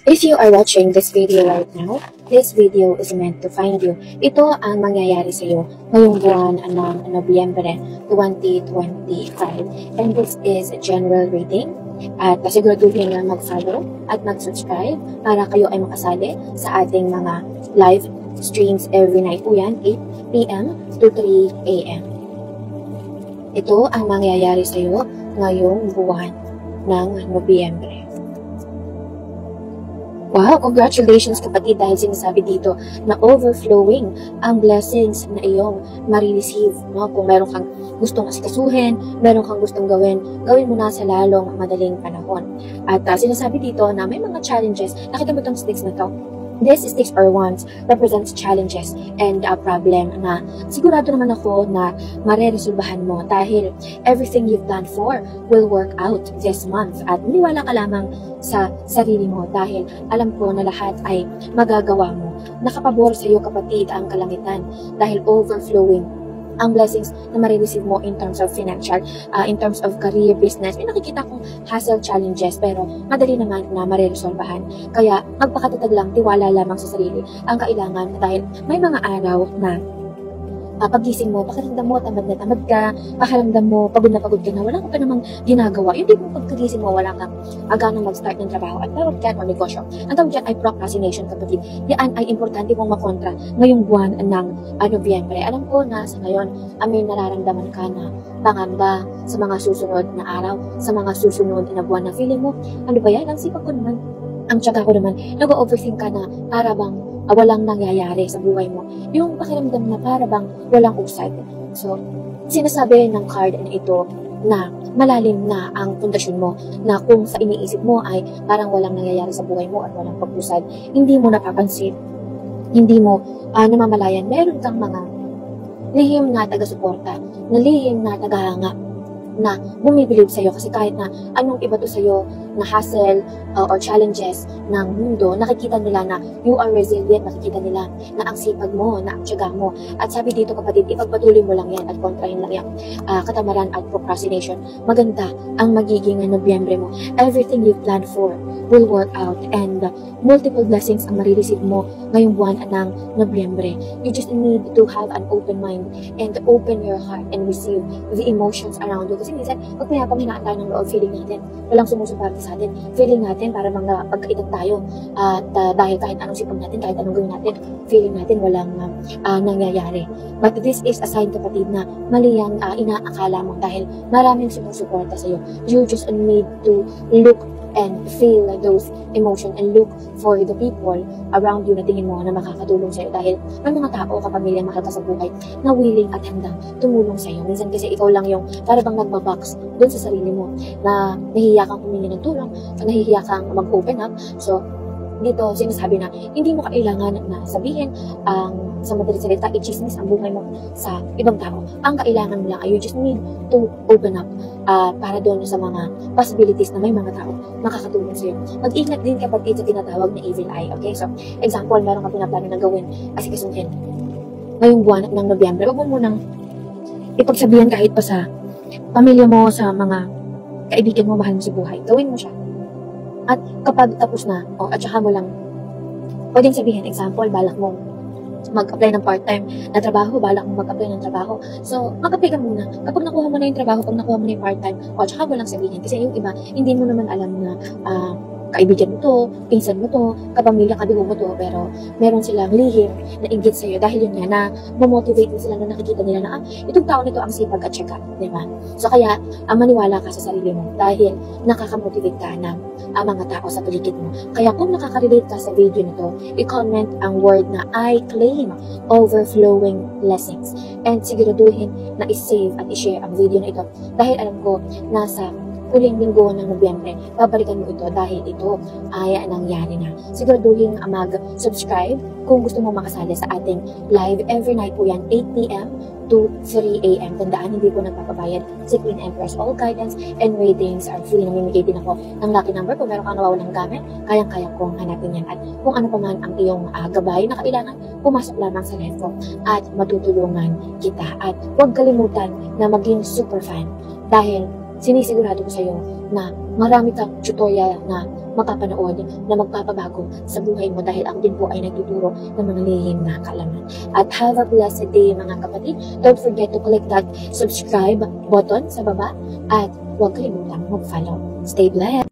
If you are watching this video right now, this video is meant to find you. Ito ang mangyayari sa iyo ngayong buwan ng Nobyembre 2025. And this is a general reading. At siguraduhin na mag-follow at mag-subscribe para kayo ay makasali sa ating mga live streams every night po yan, 8 p.m. to 3 a.m. Ito ang mangyayari sa iyo ngayong buwan ng Nobyembre. Wow, congratulations kapatid dahil sinasabi dito na overflowing ang blessings na iyong marireceive. No? Kung meron kang gustong asikasuhin, meron kang gustong gawin mo na sa lalong madaling panahon. At sinasabi dito na may mga challenges. Nakita mo itong sticks na to? This sticks or wands represents challenges and a problem na sigurado naman ako na mareresolbahan mo dahil everything you've done for will work out this month. At maniwala ka lamang sa sarili mo dahil alam ko na lahat ay magagawa mo. Nakapabor sa iyo kapatid ang kalangitan dahil overflowing ang blessings na marireceive mo in terms of financial, in terms of career, business. May nakikita kong hassle challenges pero madali naman na mareresolbahan. Kaya magpakatatag lang, tiwala lamang sa sarili ang kailangan dahil may mga araw na pagising mo, pakiramdam mo, tamad na tamad ka, pakiramdam mo, pagod na wala ka pa namang ginagawa. Yung di mo pagkagising mo, wala kang aganang mag-start ng trabaho at tawag dyan o negosyo. Ang tawag dyan ay procrastination kapatid. Yan ay importante mong makontra ngayong buwan ng Nobyembre. Alam ko na sa ngayon, may nararamdaman ka na pangamba sa mga susunod na araw, sa mga susunod na buwan na feeling mo, ano ba yan? Ang sipag ko naman, ang tiyaga ko naman, nag-overthink ka na para bang walang nangyayari sa buhay mo. Yung pakiramdam na para bang walang usad. So, sinasabi ng card na ito na malalim na ang pundasyon mo na kung sa iniisip mo ay parang walang nangyayari sa buhay mo at walang pag-usad, hindi mo napapansin, hindi mo namamalayan, meron kang mga lihim na taga-suporta, na lihim na tagahanga na bumibilib sa'yo kasi kahit na anong iba to sa'yo na hassle or challenges ng mundo, nakikita nila na you are resilient, nakikita nila na ang sipag mo, na ang tiyaga mo. At sabi dito kapatid, ipagpatuloy mo lang yan at kontrahin lang yan katamaran at procrastination. Maganda ang magiging Nobyembre mo. Everything you've planned for will work out and multiple blessings ang marireceive mo ngayong buwan ng Nobyembre. You just need to have an open mind and open your heart and receive the emotions around you. Kasi minsan, pag pinapanghinaan tayo ng loob, feeling natin, walang sumusuporta sa atin. Feeling natin, para mga pagkaitan tayo. At dahil kahit anong sipag natin, kahit anong gawin natin, feeling natin walang nangyayari. But this is a sign kapatid na mali ang inaakala mo dahil maraming sumusuporta sa iyo. You just need to look and feel those emotions and look for the people around you na tingin mo na makakatulong sa'yo dahil may mga tao, kapamilya, mahal ka sa buhay na willing at handang tumulong sa'yo. Minsan kasi ikaw lang yung para bang nagbabox doon sa sarili mo na nahihiya kang humingi ng tulong, nahihiya kang mag-open up. So, dito sinasabi na hindi mo kailangan na sabihin sa madaling salita, i-chismis ang buhay mo sa ibang tao. Ang kailangan mo lang ay you just need to open up para doon sa mga possibilities na may mga tao makakatulong sa'yo. Mag-ingat din kapatid sa tinatawag na evil eye. Okay? So, example, meron ka pinaplano na gawin asikasuhin ngayong buwan ng Nobyembre. Huwag mo munang ipagsabihan kahit pa sa pamilya mo, sa mga kaibigan mo, mahal mo sa buhay. Gawin mo siya. At kapag tapos na, at saka mo lang, pwedeng sabihin, example, balak mo mag-apply ng part-time na trabaho, balak mo mag-apply ng trabaho. So, mag-apply ka muna. Kapag nakuha mo na yung trabaho, pag nakuha mo na yung part-time, at saka mo lang sabihin. Kasi yung iba, hindi mo naman alam na kaibigan mo to, pinsan mo to, kapamilya, kabigo mo to, pero meron silang lihim na inggit sa'yo dahil yun nga na mamotivate din sila na nakikita nila na itong tao nito ang sipag at syaga, di ba? So kaya, maniwala ka sa sarili mo dahil nakakamotivate ka ng mga tao sa paligid mo. Kaya kung nakaka-relate ka sa video nito, i-comment ang word na I claim overflowing blessings and siguraduhin na i-save at i-share ang video na ito dahil alam ko nasa huling linggo ng Nobyembre, babalikan mo ito dahil ito ay nangyari na. Siguraduhin mag-subscribe kung gusto mo makasali sa ating live every night po yan, 8 p.m. to 3 a.m. Tandaan, hindi po nagpapabayad si Queen Empress. All guidance and readings are free. Namimigay din ako ng lucky number. Kung meron kang nawawalang gamit, kayang-kaya kong hanapin yan. At kung ano pa man ang iyong gabay na kailangan, pumasok lamang sa live ko at matutulungan kita. At huwag kalimutan na maging super fan dahil sinisigurado ko sa iyo na marami kang tutorial na mapapanood na magpapabago sa buhay mo dahil ako din po ay nagtuturo ng mga lihim na kaalaman. At have a blessed day mga kapatid. Don't forget to click that subscribe button sa baba at huwag kalimutang mag-follow. Stay blessed!